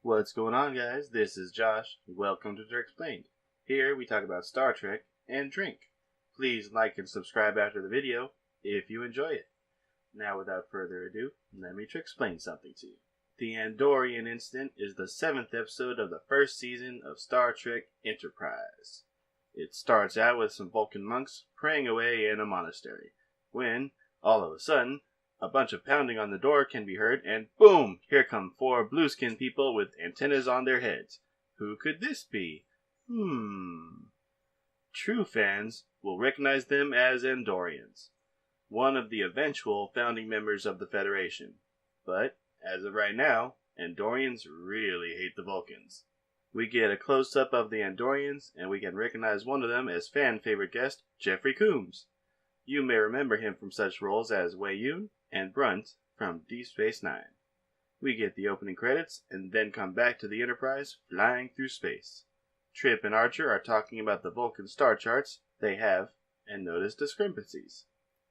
What's going on, guys? This is Josh. Welcome to Treksplained. Here we talk about Star Trek and drink. Please like and subscribe after the video if you enjoy it. Now, without further ado, let me Treksplain something to you. The Andorian Incident is the 7th episode of the first season of Star Trek Enterprise. It starts out with some Vulcan monks praying away in a monastery, when, all of a sudden, a bunch of pounding on the door can be heard, and boom! Here come 4 blue-skinned people with antennas on their heads. Who could this be? True fans will recognize them as Andorians, one of the eventual founding members of the Federation. But, as of right now, Andorians really hate the Vulcans. We get a close-up of the Andorians, and we can recognize one of them as fan-favorite guest, Jeffrey Combs. You may remember him from such roles as Wei-Yun and Brunt from Deep Space Nine. We get the opening credits, and then come back to the Enterprise flying through space. Trip and Archer are talking about the Vulcan star charts they have, and notice discrepancies.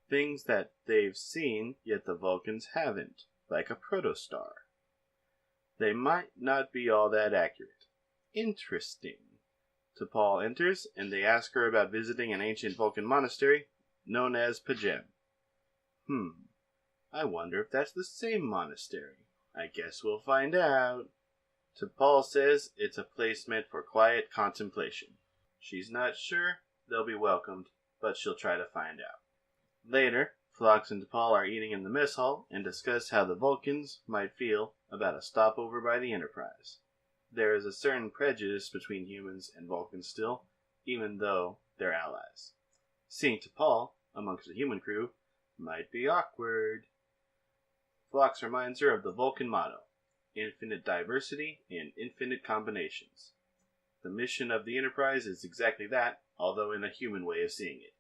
Things that they've seen, yet the Vulcans haven't, like a protostar. They might not be all that accurate. Interesting. T'Pol enters, and they ask her about visiting an ancient Vulcan monastery known as P'Jem. I wonder if that's the same monastery. I guess we'll find out. T'Pol says it's a place meant for quiet contemplation. She's not sure they'll be welcomed, but she'll try to find out. Later, Phlox and T'Pol are eating in the mess hall and discuss how the Vulcans might feel about a stopover by the Enterprise. There is a certain prejudice between humans and Vulcans still, even though they're allies. Seeing T'Pol amongst the human crew might be awkward. Phlox reminds her of the Vulcan motto, infinite diversity in infinite combinations. The mission of the Enterprise is exactly that, although in a human way of seeing it.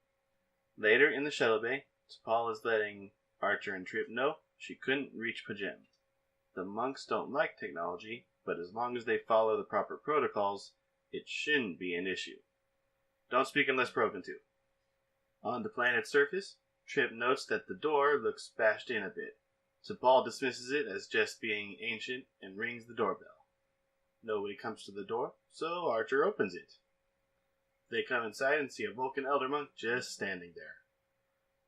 Later in the shuttle bay, T'Pol is letting Archer and Trip know she couldn't reach P'Jem. The monks don't like technology, but as long as they follow the proper protocols, it shouldn't be an issue. Don't speak unless spoken to. On the planet's surface, Trip notes that the door looks bashed in a bit. T'Pol dismisses it as just being ancient and rings the doorbell. Nobody comes to the door, so Archer opens it. They come inside and see a Vulcan elder monk just standing there.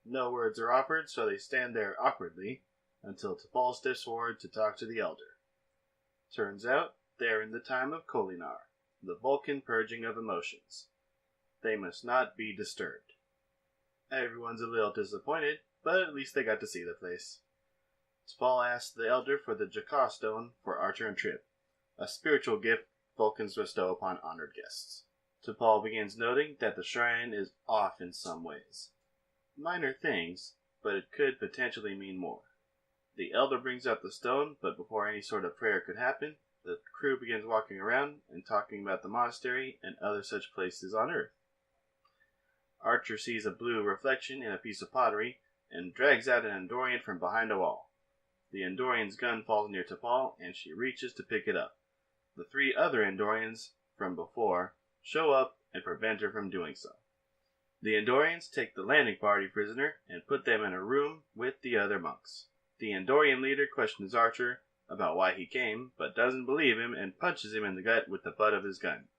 No words are offered, so they stand there awkwardly until T'Pol steps forward to talk to the elder. Turns out they're in the time of Kolinar, the Vulcan purging of emotions. They must not be disturbed. Everyone's a little disappointed, but at least they got to see the place. T'Pol asks the elder for the Jakar stone for Archer and Trip, a spiritual gift Vulcans bestow upon honored guests. T'Pol begins noting that the shrine is off in some ways. Minor things, but it could potentially mean more. The elder brings out the stone, but before any sort of prayer could happen, the crew begins walking around and talking about the monastery and other such places on Earth. Archer sees a blue reflection in a piece of pottery and drags out an Andorian from behind a wall. The Andorian's gun falls near T'Pol, and she reaches to pick it up. The 3 other Andorians from before show up and prevent her from doing so. The Andorians take the landing party prisoner and put them in a room with the other monks. The Andorian leader questions Archer about why he came, but doesn't believe him and punches him in the gut with the butt of his gun.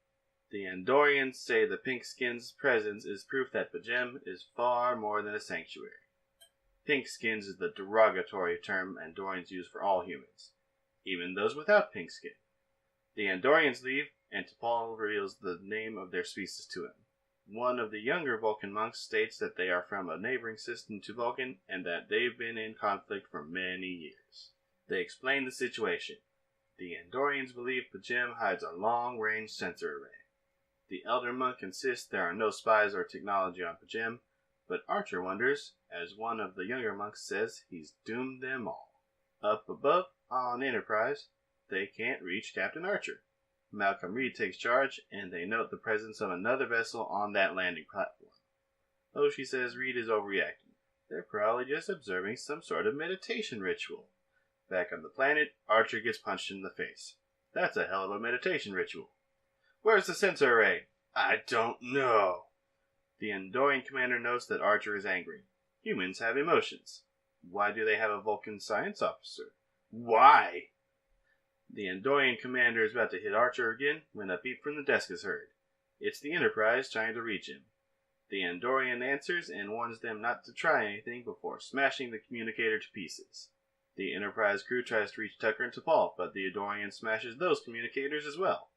The Andorians say the Pink-Skins' presence is proof that P'Jem is far more than a sanctuary. Pink-Skins is the derogatory term Andorians use for all humans, even those without pink skin. The Andorians leave, and T'Pol reveals the name of their species to him. One of the younger Vulcan monks states that they are from a neighboring system to Vulcan and that they've been in conflict for many years. They explain the situation. The Andorians believe P'Jem hides a long-range sensor array. The elder monk insists there are no spies or technology on P'Jem, but Archer wonders, as one of the younger monks says he's doomed them all. Up above, on Enterprise, they can't reach Captain Archer. Malcolm Reed takes charge, and they note the presence of another vessel on that landing platform. Though she says Reed is overreacting. They're probably just observing some sort of meditation ritual. Back on the planet, Archer gets punched in the face. That's a hell of a meditation ritual. Where's the sensor array? I don't know. The Andorian commander notes that Archer is angry. Humans have emotions. Why do they have a Vulcan science officer? Why? The Andorian commander is about to hit Archer again when a beep from the desk is heard. It's the Enterprise trying to reach him. The Andorian answers and warns them not to try anything before smashing the communicator to pieces. The Enterprise crew tries to reach Tucker and T'Pol, but the Andorian smashes those communicators as well.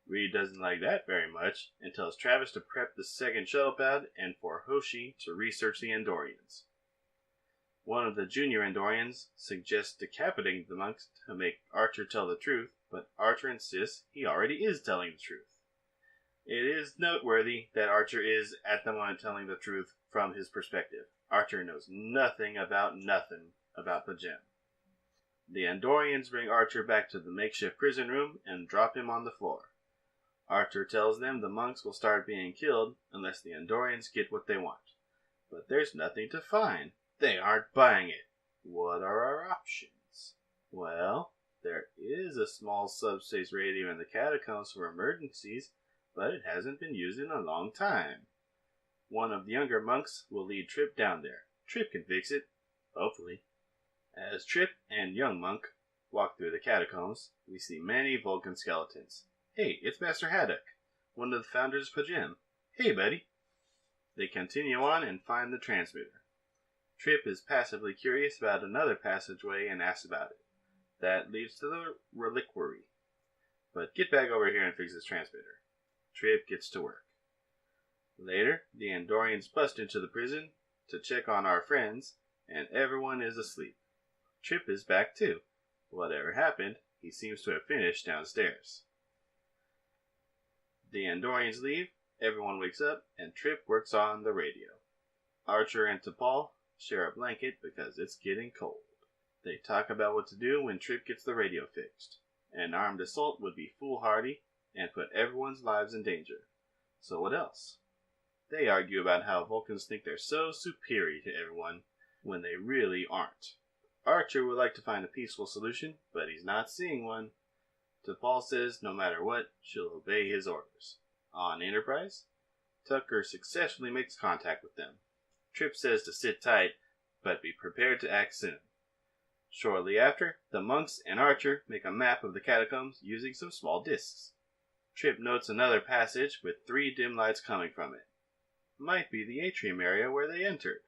Reed doesn't like that very much and tells Travis to prep the second shuttle pad and for Hoshi to research the Andorians. One of the junior Andorians suggests decapitating the monks to make Archer tell the truth, but Archer insists he already is telling the truth. It is noteworthy that Archer is, at the moment, telling the truth from his perspective. Archer knows nothing about the gem. The Andorians bring Archer back to the makeshift prison room and drop him on the floor. Archer tells them the monks will start being killed unless the Andorians get what they want. But there's nothing to find. They aren't buying it. What are our options? Well, there is a small subspace radio in the catacombs for emergencies, but it hasn't been used in a long time. One of the younger monks will lead Trip down there. Trip can fix it. Hopefully. As Trip and young monk walk through the catacombs, we see many Vulcan skeletons. Hey, it's Master Haddock, one of the founders of Pajam. Hey, buddy. They continue on and find the transmitter. Trip is passively curious about another passageway and asks about it. That leads to the reliquary. But get back over here and fix this transmitter. Trip gets to work. Later, the Andorians bust into the prison to check on our friends, and everyone is asleep. Trip is back too. Whatever happened, he seems to have finished downstairs. The Andorians leave, everyone wakes up, and Trip works on the radio. Archer and T'Pol share a blanket because it's getting cold. They talk about what to do when Trip gets the radio fixed. An armed assault would be foolhardy and put everyone's lives in danger. So what else? They argue about how Vulcans think they're so superior to everyone when they really aren't. Archer would like to find a peaceful solution, but he's not seeing one. T'Pol says no matter what, she'll obey his orders. On Enterprise, Tucker successfully makes contact with them. Trip says to sit tight, but be prepared to act soon. Shortly after, the monks and Archer make a map of the catacombs using some small discs. Trip notes another passage with 3 dim lights coming from it. Might be the atrium area where they entered.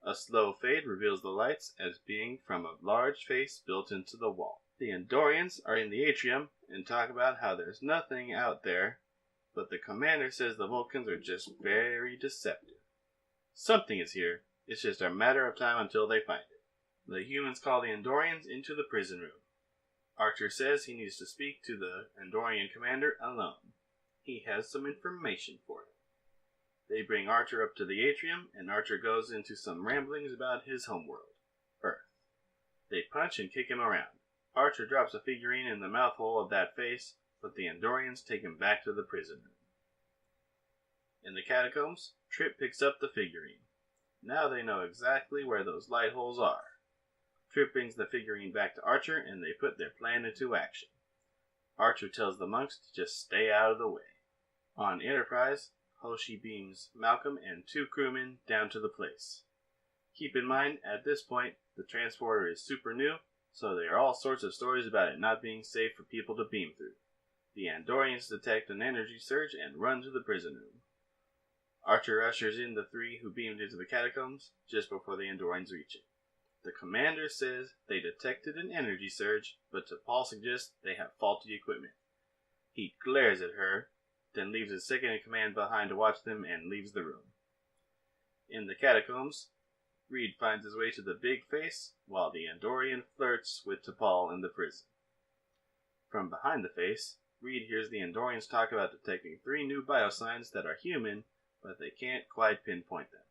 A slow fade reveals the lights as being from a large face built into the wall. The Andorians are in the atrium and talk about how there's nothing out there, but the commander says the Vulcans are just very deceptive. Something is here, it's just a matter of time until they find it. The humans call the Andorians into the prison room. Archer says he needs to speak to the Andorian commander alone. He has some information for him. They bring Archer up to the atrium, and Archer goes into some ramblings about his homeworld, Earth. They punch and kick him around. Archer drops a figurine in the mouth hole of that face, but the Andorians take him back to the prison room. In the catacombs, Trip picks up the figurine. Now they know exactly where those light holes are. Trip brings the figurine back to Archer, and they put their plan into action. Archer tells the monks to just stay out of the way. On Enterprise, Hoshi beams Malcolm and 2 crewmen down to the place. Keep in mind, at this point, the transporter is super new, so there are all sorts of stories about it not being safe for people to beam through. The Andorians detect an energy surge and run to the prison room. Archer ushers in the 3 who beamed into the catacombs just before the Andorians reach it. The commander says they detected an energy surge, but T'Pol suggests they have faulty equipment. He glares at her, then leaves his second-in-command behind to watch them and leaves the room. In the catacombs, Reed finds his way to the big face, while the Andorian flirts with T'Pol in the prison. From behind the face, Reed hears the Andorians talk about detecting 3 new biosigns that are human, but they can't quite pinpoint them.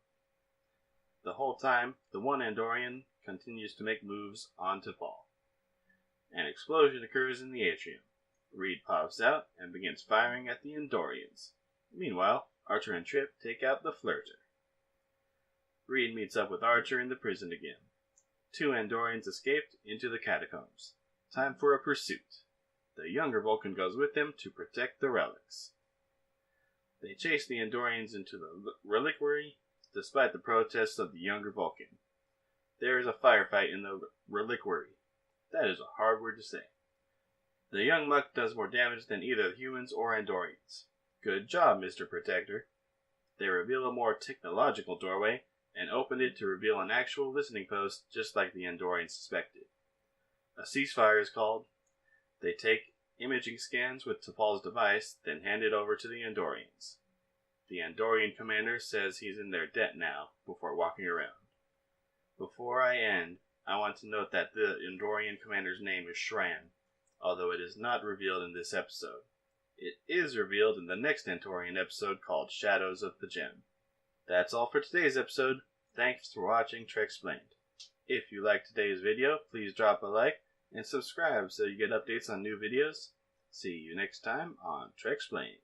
The whole time, the one Andorian continues to make moves on T'Pol. An explosion occurs in the atrium. Reed pops out and begins firing at the Andorians. Meanwhile, Archer and Trip take out the flirter. Reed meets up with Archer in the prison again. 2 Andorians escaped into the catacombs. Time for a pursuit. The younger Vulcan goes with them to protect the relics. They chase the Andorians into the reliquary, despite the protests of the younger Vulcan. There is a firefight in the reliquary. That is a hard word to say. The young muck does more damage than either the humans or Andorians. Good job, Mr. Protector. They reveal a more technological doorway and open it to reveal an actual listening post just like the Andorians suspected. A ceasefire is called. They take imaging scans with T'Pol's device, then hand it over to the Andorians. The Andorian commander says he's in their debt now, before walking around. Before I end, I want to note that the Andorian commander's name is Shran, although it is not revealed in this episode. It is revealed in the next Andorian episode called Shadows of the Gem. That's all for today's episode. Thanks for watching Treksplained. If you liked today's video, please drop a like and subscribe so you get updates on new videos. See you next time on Treksplained.